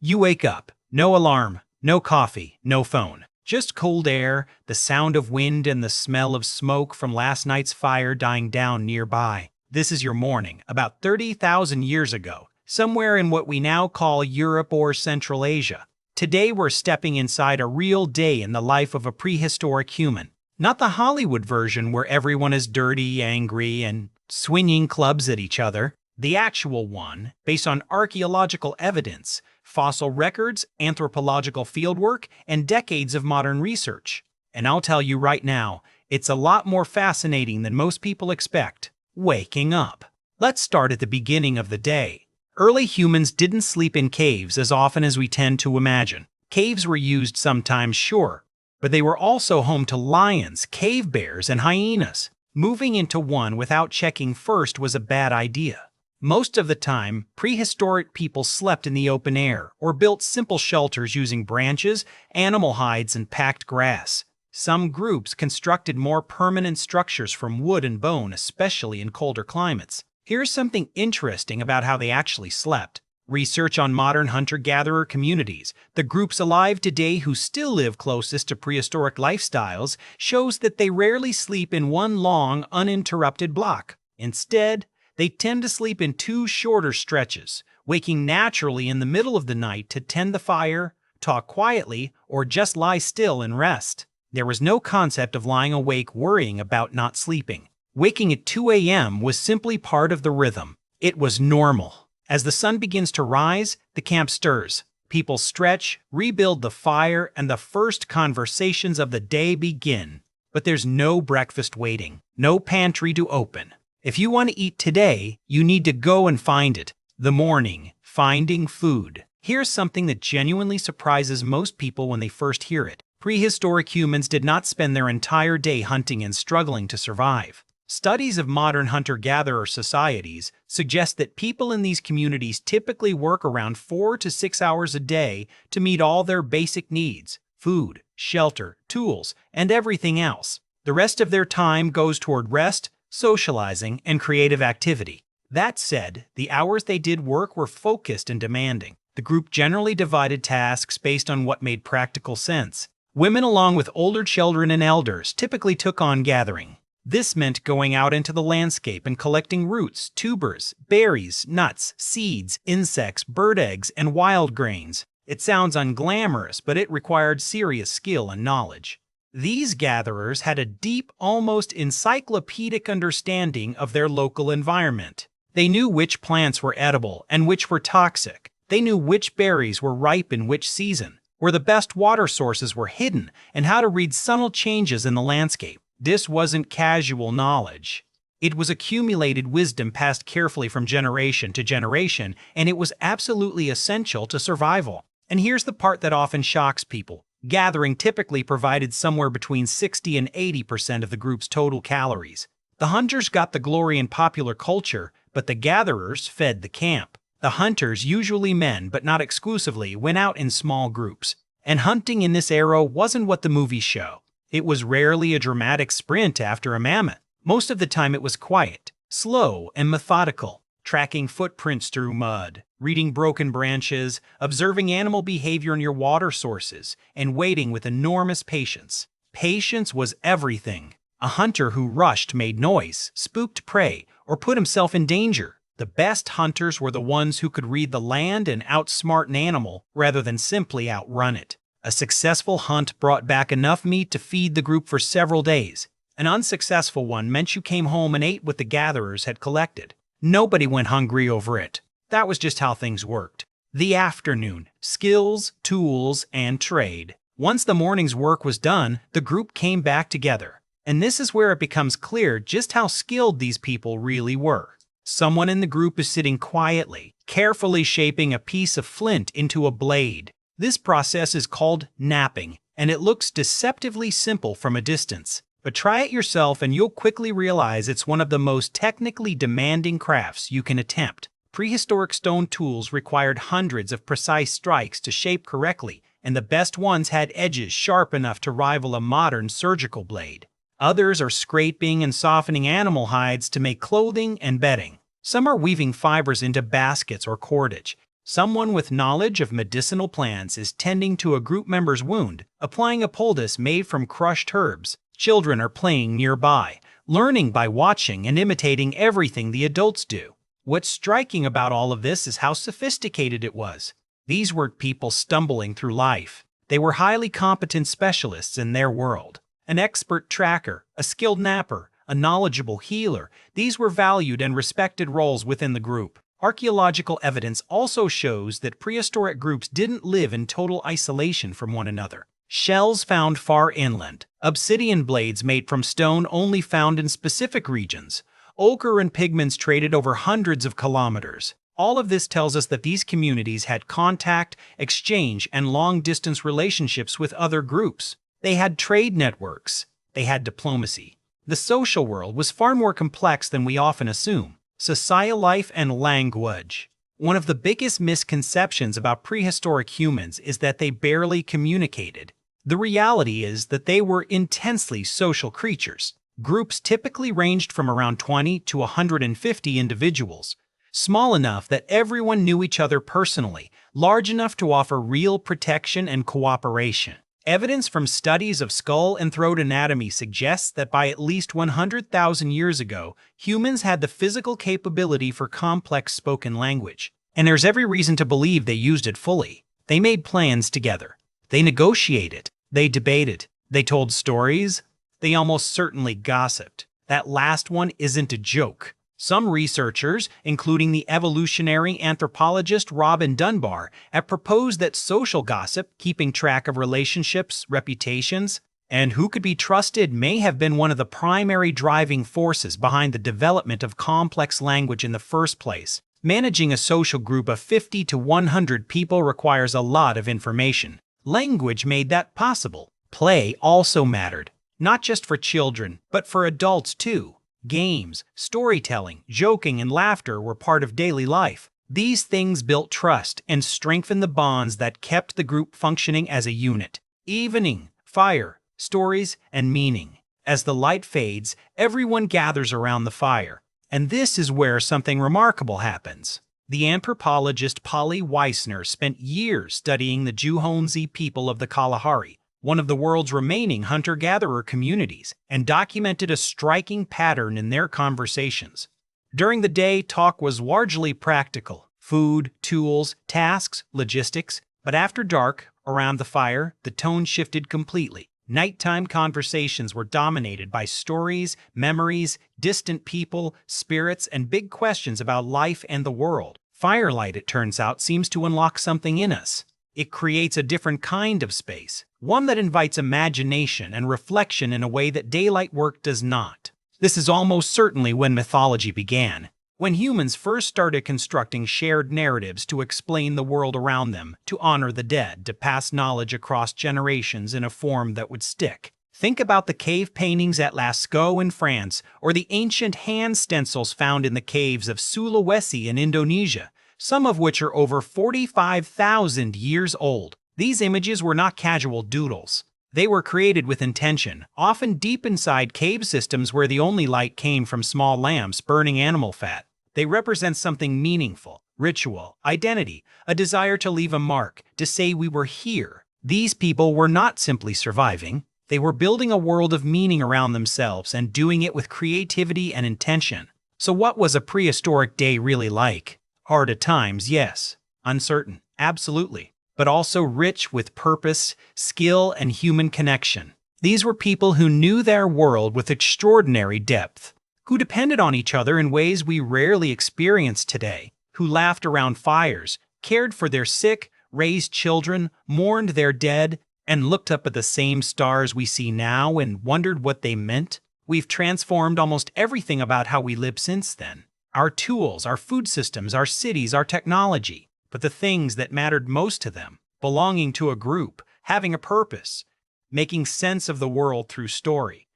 You wake up, no alarm, no coffee, no phone. Just cold air, the sound of wind, and the smell of smoke from last night's fire dying down nearby. This is your morning, about 30,000 years ago, somewhere in what we now call Europe or Central Asia. Today we're stepping inside a real day in the life of a prehistoric human. Not the Hollywood version where everyone is dirty, angry, and swinging clubs at each other. The actual one, based on archaeological evidence, fossil records, anthropological fieldwork, and decades of modern research. And I'll tell you right now, it's a lot more fascinating than most people expect. Waking up. Let's start at the beginning of the day. Early humans didn't sleep in caves as often as we tend to imagine. Caves were used sometimes, sure, but they were also home to lions, cave bears, and hyenas. Moving into one without checking first was a bad idea. Most of the time, prehistoric people slept in the open air or built simple shelters using branches, animal hides, and packed grass. Some groups constructed more permanent structures from wood and bone, especially in colder climates. Here's something interesting about how they actually slept. Research on modern hunter-gatherer communities, the groups alive today who still live closest to prehistoric lifestyles, shows that they rarely sleep in one long, uninterrupted block. Instead, they tend to sleep in two shorter stretches, waking naturally in the middle of the night to tend the fire, talk quietly, or just lie still and rest. There was no concept of lying awake worrying about not sleeping. Waking at 2 a.m. was simply part of the rhythm. It was normal. As the sun begins to rise, the camp stirs. People stretch, rebuild the fire, and the first conversations of the day begin. But there's no breakfast waiting, no pantry to open. If you want to eat today, you need to go and find it. The morning, finding food. Here's something that genuinely surprises most people when they first hear it. Prehistoric humans did not spend their entire day hunting and struggling to survive. Studies of modern hunter-gatherer societies suggest that people in these communities typically work around 4 to 6 hours a day to meet all their basic needs: food, shelter, tools, and everything else. The rest of their time goes toward rest, socializing, and creative activity. That said, the hours they did work were focused and demanding. The group generally divided tasks based on what made practical sense. Women, along with older children and elders, typically took on gathering. This meant going out into the landscape and collecting roots, tubers, berries, nuts, seeds, insects, bird eggs, and wild grains. It sounds unglamorous, but it required serious skill and knowledge. These gatherers had a deep, almost encyclopedic understanding of their local environment. They knew which plants were edible and which were toxic. They knew which berries were ripe in which season, where the best water sources were hidden, and how to read subtle changes in the landscape. This wasn't casual knowledge. It was accumulated wisdom passed carefully from generation to generation, and it was absolutely essential to survival. And here's the part that often shocks people. Gathering typically provided somewhere between 60 and 80% of the group's total calories. The hunters got the glory in popular culture, but the gatherers fed the camp. The hunters, usually men but not exclusively, went out in small groups. And hunting in this era wasn't what the movies show. It was rarely a dramatic sprint after a mammoth. Most of the time it was quiet, slow, and methodical, tracking footprints through mud, reading broken branches, observing animal behavior near water sources, and waiting with enormous patience. Patience was everything. A hunter who rushed made noise, spooked prey, or put himself in danger. The best hunters were the ones who could read the land and outsmart an animal rather than simply outrun it. A successful hunt brought back enough meat to feed the group for several days. An unsuccessful one meant you came home and ate what the gatherers had collected. Nobody went hungry over it. That was just how things worked. The afternoon: skills, tools, and trade. Once the morning's work was done, the group came back together. And this is where it becomes clear just how skilled these people really were. Someone in the group is sitting quietly, carefully shaping a piece of flint into a blade. This process is called knapping, and it looks deceptively simple from a distance. But try it yourself and you'll quickly realize it's one of the most technically demanding crafts you can attempt. Prehistoric stone tools required hundreds of precise strikes to shape correctly, and the best ones had edges sharp enough to rival a modern surgical blade. Others are scraping and softening animal hides to make clothing and bedding. Some are weaving fibers into baskets or cordage. Someone with knowledge of medicinal plants is tending to a group member's wound, applying a poultice made from crushed herbs. Children are playing nearby, learning by watching and imitating everything the adults do. What's striking about all of this is how sophisticated it was. These weren't people stumbling through life. They were highly competent specialists in their world. An expert tracker, a skilled napper, a knowledgeable healer. These were valued and respected roles within the group. Archaeological evidence also shows that prehistoric groups didn't live in total isolation from one another. Shells found far inland, obsidian blades made from stone only found in specific regions, ochre and pigments traded over hundreds of kilometers. All of this tells us that these communities had contact, exchange, and long-distance relationships with other groups. They had trade networks. They had diplomacy. The social world was far more complex than we often assume. Societal life and language. One of the biggest misconceptions about prehistoric humans is that they barely communicated. The reality is that they were intensely social creatures. Groups typically ranged from around 20 to 150 individuals, small enough that everyone knew each other personally, large enough to offer real protection and cooperation. Evidence from studies of skull and throat anatomy suggests that by at least 100,000 years ago, humans had the physical capability for complex spoken language. And there's every reason to believe they used it fully. They made plans together. They negotiated. They debated. They told stories. They almost certainly gossiped. That last one isn't a joke. Some researchers, including the evolutionary anthropologist Robin Dunbar, have proposed that social gossip, keeping track of relationships, reputations, and who could be trusted may have been one of the primary driving forces behind the development of complex language in the first place. Managing a social group of 50 to 100 people requires a lot of information. Language made that possible. Play also mattered, not just for children, but for adults too. Games, storytelling, joking, and laughter were part of daily life. These things built trust and strengthened the bonds that kept the group functioning as a unit. Evening, fire, stories, and meaning. As the light fades, everyone gathers around the fire. And this is where something remarkable happens. The anthropologist Polly Weissner spent years studying the Juhonzi people of the Kalahari, one of the world's remaining hunter-gatherer communities, and documented a striking pattern in their conversations. During the day, talk was largely practical: food, tools, tasks, logistics. But after dark, around the fire, the tone shifted completely. Nighttime conversations were dominated by stories, memories, distant people, spirits, and big questions about life and the world. Firelight, it turns out, seems to unlock something in us. It creates a different kind of space, one that invites imagination and reflection in a way that daylight work does not. This is almost certainly when mythology began, when humans first started constructing shared narratives to explain the world around them, to honor the dead, to pass knowledge across generations in a form that would stick. Think about the cave paintings at Lascaux in France, or the ancient hand stencils found in the caves of Sulawesi in Indonesia, some of which are over 45,000 years old. These images were not casual doodles. They were created with intention, often deep inside cave systems where the only light came from small lamps burning animal fat. They represent something meaningful: ritual, identity, a desire to leave a mark, to say we were here. These people were not simply surviving. They were building a world of meaning around themselves and doing it with creativity and intention. So what was a prehistoric day really like? Hard at times, yes. Uncertain, absolutely. But also rich with purpose, skill, and human connection. These were people who knew their world with extraordinary depth, who depended on each other in ways we rarely experience today, who laughed around fires, cared for their sick, raised children, mourned their dead, and looked up at the same stars we see now and wondered what they meant. We've transformed almost everything about how we live since then. Our tools, our food systems, our cities, our technology. But the things that mattered most to them, belonging to a group, having a purpose, making sense of the world through story,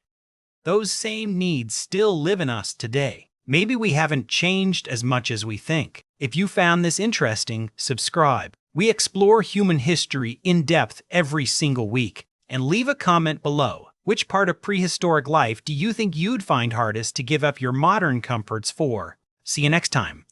those same needs still live in us today. Maybe we haven't changed as much as we think. If you found this interesting, subscribe. We explore human history in depth every single week. And leave a comment below. Which part of prehistoric life do you think you'd find hardest to give up your modern comforts for? See you next time.